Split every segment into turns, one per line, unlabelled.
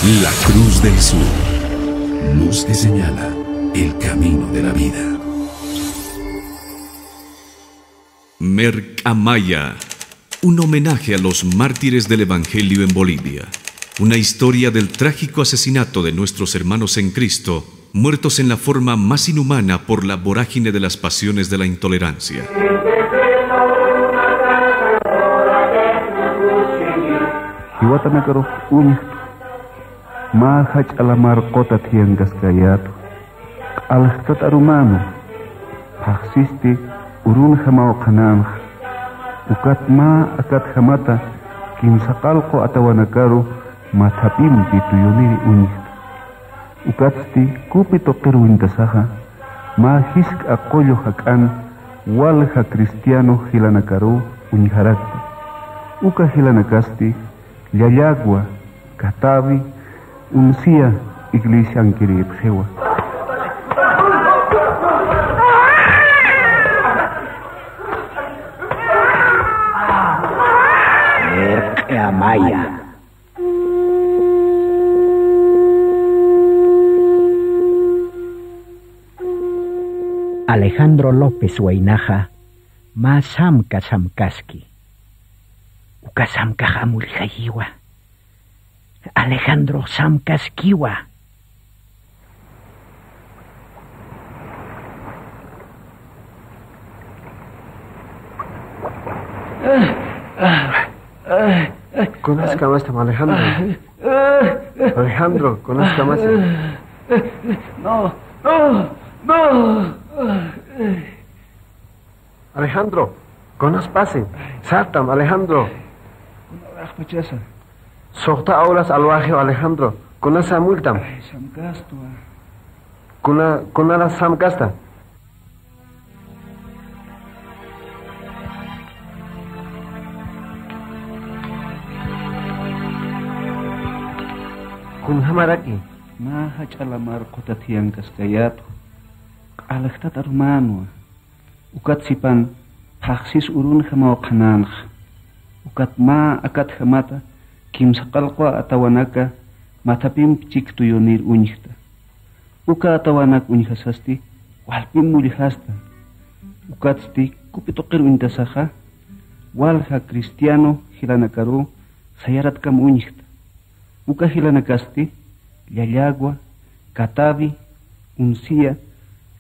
La Cruz del Sur, luz que señala el camino de la vida.
Mercamaya, un homenaje a los mártires del Evangelio en Bolivia. Una historia del trágico asesinato de nuestros hermanos en Cristo, muertos en la forma más inhumana por la vorágine de las pasiones de la intolerancia.
Mahaj alamar kota tiangas kayatu alhtat arumano paxisti urun hamao kanan ukat ma akat hamata kimsaqalqo atawanakaru matapim pituyuniri uñiht ukatsti kupi toqir wintasaja ma hisk aqollo hakan walha cristiano hilanakaru uñiharakti uka hilanakasti llallagua katavi uncia iglesia ankiri bjewa.
Mercamaya. Alejandro López Huaynaja, ma samka samkaski. Uka samka hamulhayiwa. Alejandro Samkaskiwa.
Conozca más Alejandro. Alejandro, conozca más.
No.
Alejandro, conos pase. Saltam, Alejandro. Sohta aulas alwajio Alejandro, kuna samultam.
Samkasto.
Kuna la samkasta. Kun hamaraki.
Mahaj alamar kota tiangas kayatu alhtat arumano ukat sipan paxis urun hamao kananj ukat ma akat hamata kimsaqalqa atawanaka matapim chiktuyunir uñihta uka atawanak uñihasasti walpim mulihasta ukatsti kupitoqir uñtasaja walha cristiano hilanakaru sayaratkam uñihta uka hilanakasti llallagua katavi uncia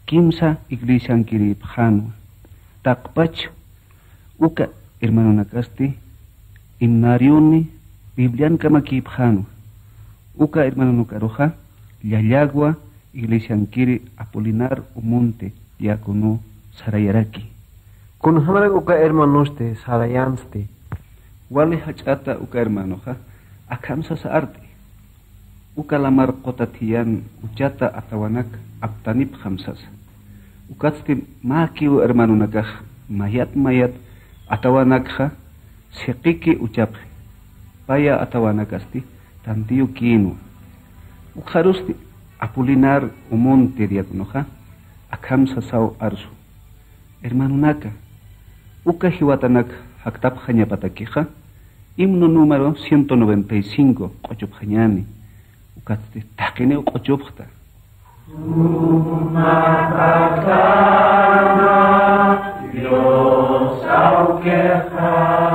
kimsa iglesia ankiri bjanwa taqpachu uka hermano nakasti himnariuni Biblian kama kipjano. Uka hermano nukaroja, llallagua, iglesia ankiri Apolinar Umonte, diácono Sarayaraki.
Kun hamara uka hermanoste, Sarayanste.
Wali hachata uka hermanoja, akamsa sa arte. Uka lamar kotatian uchata atawanak aptanip hamsas. Ukatsti makiu hermano nakaj, mayat atawanakja, seqiki uchapje. Paya atawanakasti tantiyu kinu ukharusti Apolinar Umonte diakonoja akamsa saw arsu hermano naka uka hiwatanak haktap jañapatakija himno número 195 qochup jañani ukatsti taqine qochupta Dios auqueja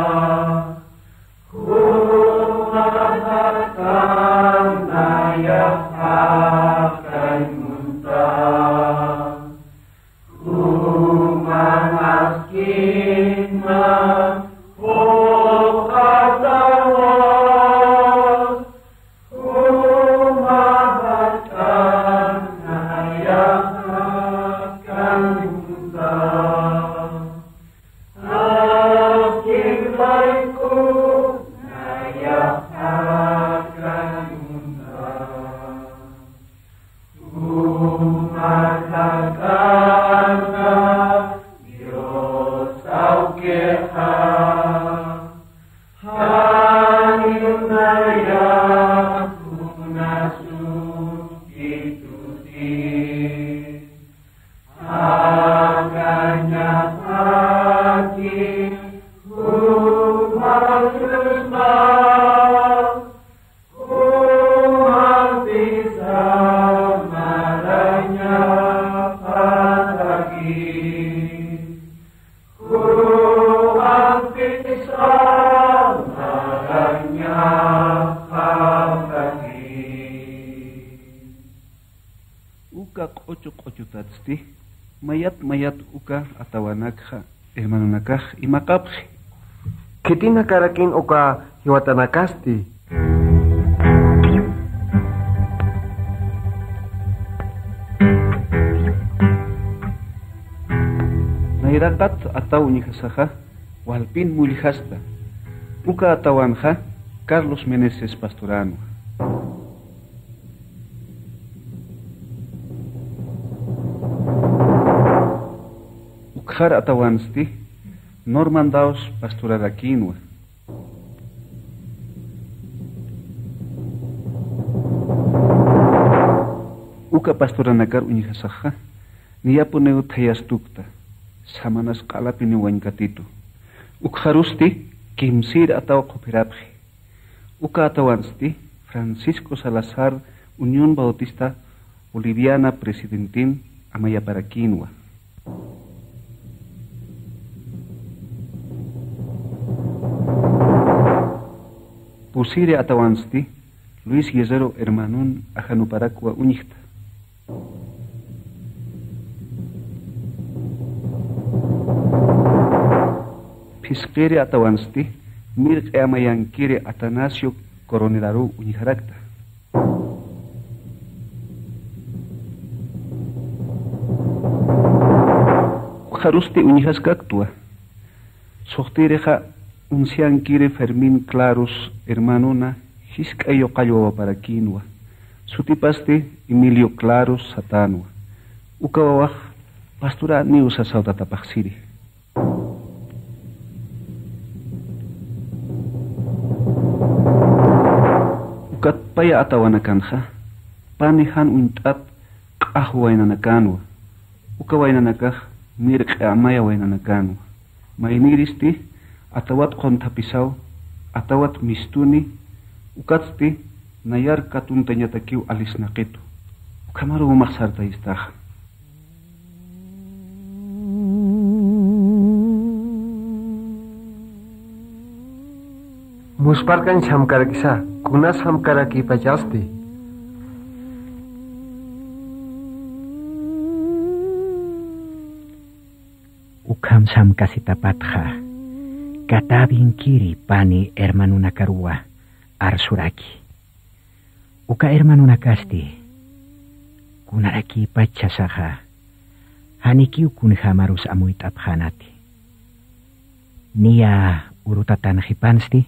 Uka qochu tatsti mayat uka atawanakha hermanonakaj imakapji.
Kitina karakin uka hiwatanakasti.
Nairatat ataw nihasaja walpin mulihasta. Uka atawanja Carlos Meneses Pastorano. Ukjar atawansti Norman Daos Pastorarakinwa. Uka pastoranakar unihasaja niyapuneu thayastukta. Samanas qalapini wankatitu. Ukjarusti Kimsir atau Cooperapji. Uka atawansti Francisco Salazar Unión Bautista Boliviana Presidentin Amayaparaquinwa. Pusire atawansti Luis Guerrero Hermanun Ajanuparacua Uñicta. Pisquere atawansti Mirq Amayankire Atanasio Coronelaru Uñijaracta. Jarusti Uñijaskactua. Sohtireja Unciankire Fermín Clarus Hermanuna Hiscayo Cayo para Quinua. Sutipaste Emilio Clarus Satanua. Ukawawaj Pastura Niusa Saudatapaxiri. Ukatpaya atawanakanja Panihan untat Kahwainanakanwa. Ukawainanakaj Mirq Amaya Wainanakanwa. Mainiristi atawat kontapisau, atawat mistuni, ukatsti nayar katuntañatakiw alisnaqitu. Ukamaru umaksarta istaja.
Musparkan shamkarakisa, kunas hamkaraki pachasti.
Ukam samkasitapatja. Katabin kiri pani hermanuna karua arsuraki. Uka hermanuna kasti. Kunaraki pachasaja. Haniki ukun hamarus amuit abhanati. Nia urutatan hipansti.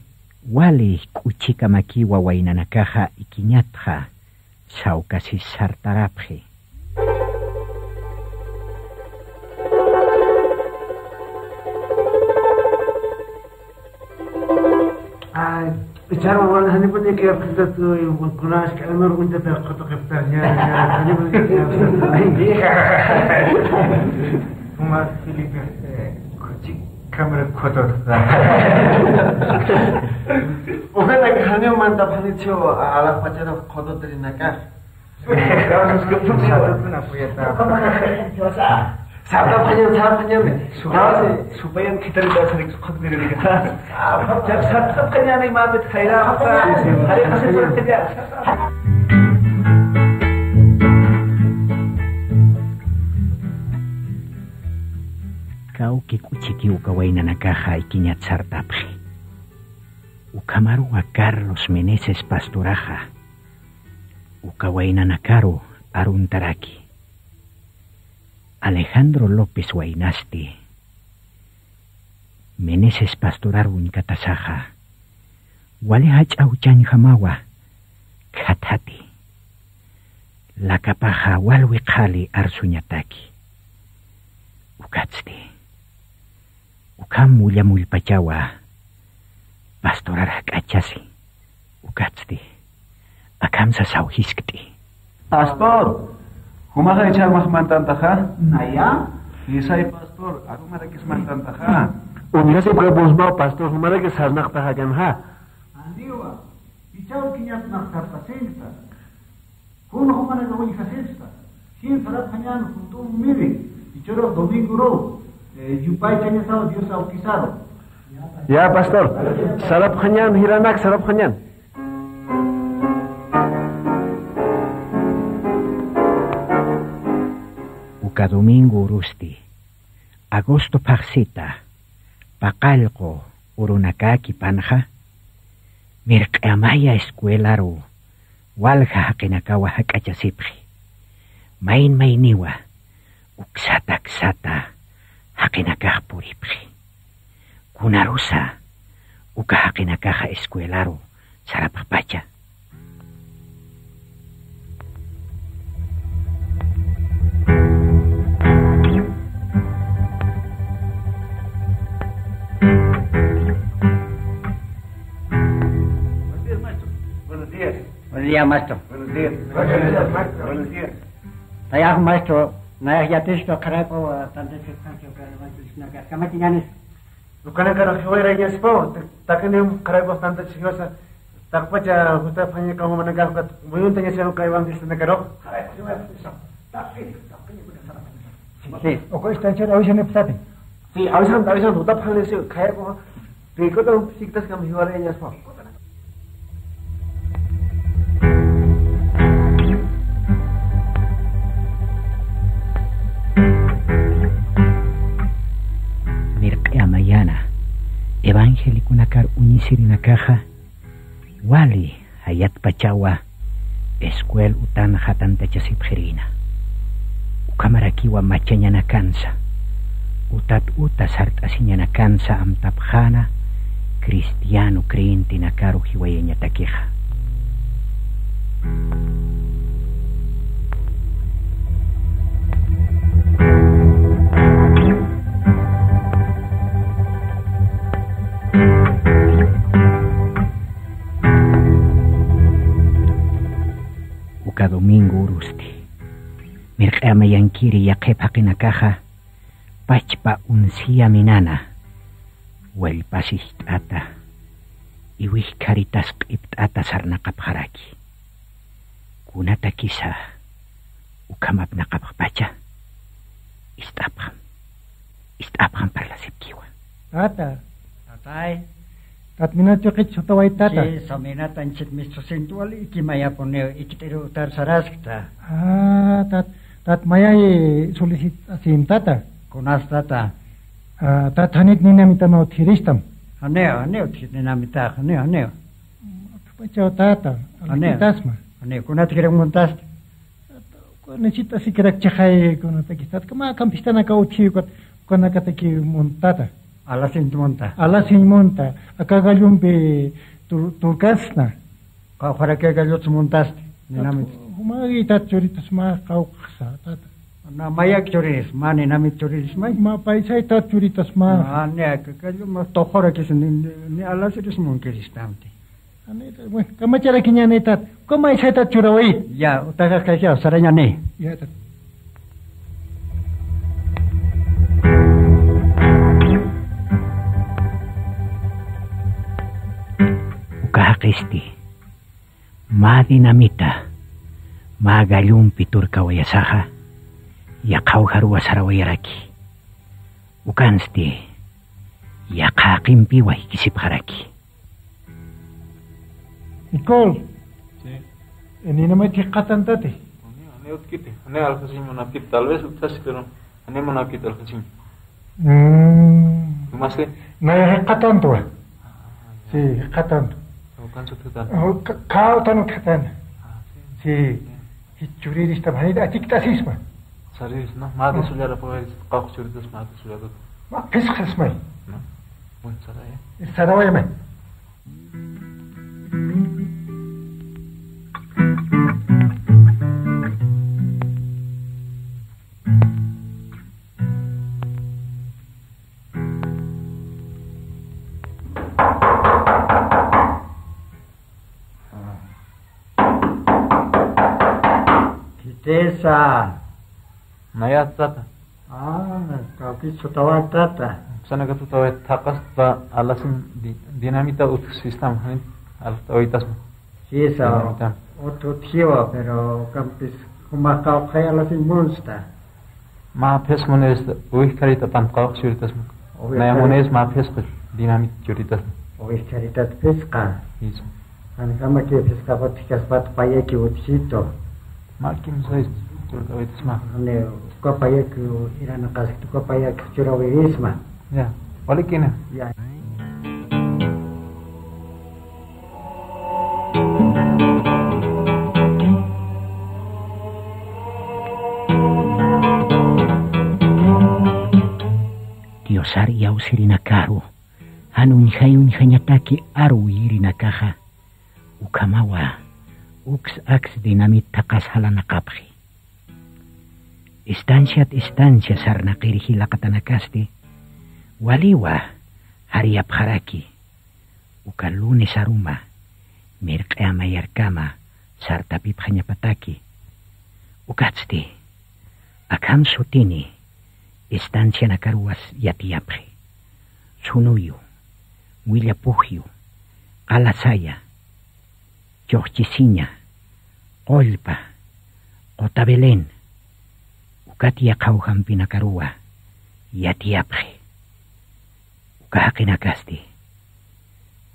Wali kuchika makiwa wainanakaja ikinyatja. Saukasi sartarapji.
Bicara orang hani pun dia kaya kita tu gunas kalau orang pun dia kotor kepercayaan hani pun dia Umar Philip kucing kamera kotor Oke lagi hani mantap hani cio alat pacar kotor dari nakar kalau sekarang satu pun apa ya tak Sahabat hanya supaya kita tidak sering suka diri kita. Sahabat hanya nih mabit khairah apa? Hari kasih berkerja.
Kau kikuchiki ukawaina nakaja ikinyat sartapji. Ukamaru a Carlos Meneses Pastoraja. Ukawaina nakaru aruntaraki. Alejandro López Wainasti. Meneses Pastorarun katasaja. Walehach auchan hamawa. Katati. Lakapaja walwekali arsunyataki. Ukatsti. Ukam mulia mulpachawa. Pastorar hakachasi. Ukatsti. Akam sasauhiskti.
Pastor. Humaga echar mas mantantaja.
Naya?
Isay pastor, arumara kis mantantaja.
Uniyasi bosma pastor humara ke sarnak tahagan ha.
Andiwa. Bichau kinyat nak tartasenta. Humara ke wani kasesta. Sin sarat hanyan juntum mire. Bichoro domingo ro. Yupay chanya sao Dios bautizado. Ya, pastor. Sarap kanyan, hiranak, sarap kanyan.
Uka domingo urusti. Agosto paksita. Pakalko urunakaki panha. Mirkamaya escuelaro. Walha hakinakawa hakachasipri. Main mainiwa. Uksata hakinakahpuripri. Kunarusa. Uka hakinakaha escuelaro. Sarapapacha.
Buenos días, maestro.
Buenos días. Buenos días.
Tayah, maestro. Naya yatisto karapo tante sekancho karapo kamatiñanes.
Lukana karo hiwara yaspo. Takene karapo tante chihosa. Takpacha justa fanya kamu menegak kat. Buyun tanya siapa kaiwan di sana karo.
Sí.
Oko istancho awisan nepsate.
Sí, awisan juta phale se kaya ko. Teko to siktas kam hiwara yaspo.
Mayana, evangelico nakar unisiri nakaja, wali hayat pachawa, escuel utan hatan tachasipjerina. Ukamarakiwa machanya nakansa, utat uta sartasinya nakansa amtapjana, cristiano creyente nakaru hiwayanya takeja. Domingo urusti. Mirqama yankiri yaqep haqinakaja pachpa unsia minana. Walpasih ata. Iwih karitas qiptata sarnaqapharaki. Kunata kisa ukamap naqappacha. Istapam parlasipkiwa.
Tata.
Tatay.
Tatminacho kichotaway tata.
Sí, sominata en chitmisto sentual ikimaya poneo ikitero utar saraskta.
Tat mayay solicitasim tata.
Kunas tata.
Tat hanit ninamitano thiristam.
Haneo ninamita, haneo.
Pachao tata. Tasma.
Haneo, kunat kirang montas.
Necesita si kirak chahay kunata kistat. Kama kampistana ka uthi kunakata ki montata.
Alasin monta.
Alasin monta. Akagalumpe turkasna.
Kau para que gallos montas. Ninamit.
Humagi tat choritas ma kauksa tata.
Na mayak choris, ma ninamit choris ma.
Ma paisay tat choritas ma.
Ne gallo ma tohora que ni alasiris monkiristamte.
Bueno, kamachara kinyane tat. Koma isay tat churawai.
Ya, utaga kaya saranya ne.
Ya tat.
Kahakisti, ma dinamita, ma galumpi turkawayasaja, yakaw harua sarawayaraki. Ukansti, yakakimpiway kisipharaki.
Nicole.
Sí.
Ni no me chiqatan tate.
Ane utkite, ane aljasim monapit, tal vez utas, pero ane monapit aljasim. ¿Más que?
No hay qatan tu. Sí, qatan.
Bukan sututan.
Kau tanu qatan. Sí. Churi esta manera atiktasisma.
Saris, no, más de suya pues qaq churitas más de suya.
Ma peskhas mai.
No. Bueno, saraya.
Saraya mai.
Tesa.
Naya tata.
Kau kisu tawa tata.
Sana ka tu tawa takas ta alasin dinamita ut sistem hani al tawitas.
Sí, sa. Otro tío, pero campis como kau kaya alasin monsta.
Ma pes mones uih karita pan qaq churitas. Naya mones ma pes qil. dinamita churitas.
Ois charitat pesca.
Eso.
Ankama que pesca boticas pat payeki utchito.
Makin sais turkawitisma.
Ane ko payeki irana kasik ko payeki churawirisma.
Ya, oleh kena.
Ya.
Diosar yaw sirinakaru. Hanuñhayuñhañataki aru irinakaja. Ukamawa. Ux ax dinamit takas halanakapji. Estancia sarnaqiriji laqatanakaste. Waliwa hariyapjaraki. Uka lunes aruma. Mirq'ama yarkama sartapipjañapataki. Ukatzti. Akam sutini. Estancia nakaruas yatiyapji. Sunuyu. Willapugyu. Qalasaya. Yochchisiña. Qolpa. Qotabelén. Ukatia qawhampi nakarua. Yatiyapji. Ukahaqinakasti.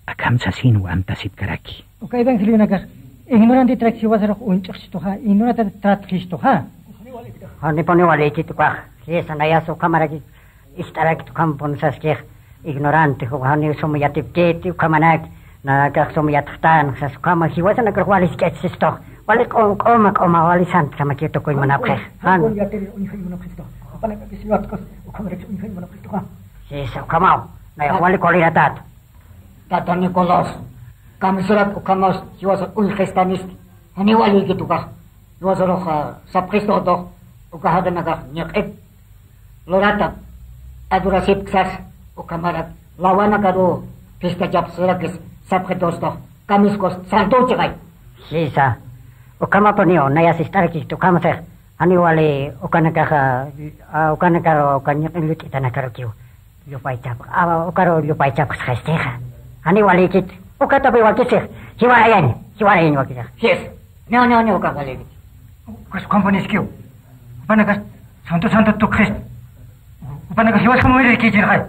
Akamsa sinu amtasipkaraki.
Okay, Evangelio nakah. Ignorante traxiwasaraq unch'aqsituqa ignorante tratqishtuqa.
Nipone walichituqa. Yesanayas ukamaraki istaraki tukampon saskih ignorante hani somuyatipketi ukamanaki nakah somuyatqtan sasukama hiwasan akrwalis ketsisto walik oma walisan samakito koy manapqeh han
yatiri unhay manapqihto apanaka kisiwatkos ukamaraki unhay manapqihtuqa
sisa ukamao na walik oliratat Tata Nicolas kamisarat ukamos hiwasan unhestanis hani walikituqa hiwasaroq sapqisto to ukahaganaka niqip Lorata, adurasip ksas, ukamarat, lawana karo, pista jab surakis, sapkedosto, kamiskos, santo chikay. Sisa, ukamaponio, nayasistaraki, tukamasek, aniwali, ukanakaro, kanyakilukita nakarokyo, lupay chap, ukaro lupay chap skesteja, aniwali kit, ukatabi wakisik, hiwarayan wakisik. Yes, no, ukawali kit.
Ukas komponiskyo, upanakas, santo tu Christ. Upanakas hiwas kamu umiri kijirhay.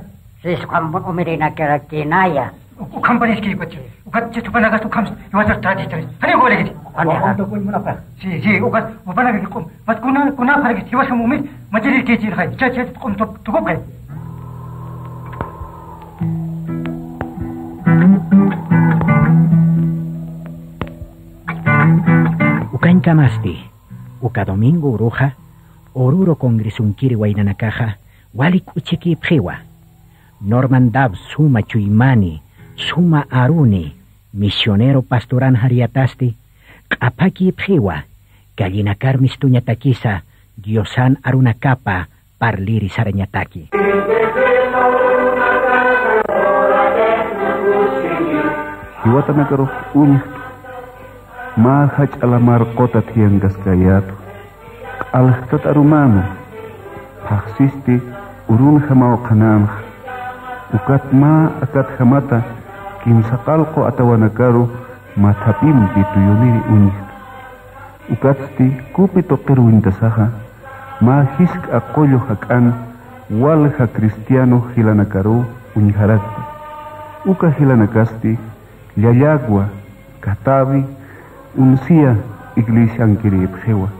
Sis kamu umiri nakirakinaya.
Ukampanis ki bache. Ukat upanakas ukams hiwas traditris. Hani boleh gitu.
Untuk
pun munafah. Si ukat upanakas kum. Mat kuna paragi hiwas kamu umiri majiri kijirhay. Caca untuk tukup kai.
Ukain kamasti. Uka domingo uruja. Oruro congresunkiri wainanakaja. Walik uchiki pjewa. Norman Dab suma chuimani, suma aruni, misionero pastoran hariatasti, kapaki pjewa, gallinakar mistuñatakisa, diosan arunakapa, parliri sarañataki.
Hiwatanakaro uña, ma hach alamar kota tiangas kayatu, alhtat arumano, haxisti, urun hamao kanam ukat ma akat hamata kimsaqalqo atawanakaru mathapimpi tuyuniri uñi ukatsti kupi toqeru wintasaja ma hisk aqollo hak'an walja cristiano hilanakaru uñiharakti uka hilanakasti llallagua katabi unsía iglesia ankiri pjewa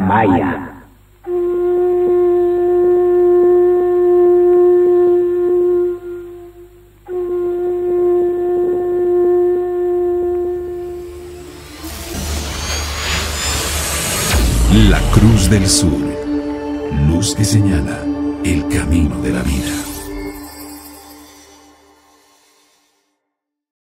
Maya.
La Cruz del Sur, luz que señala el camino de la vida.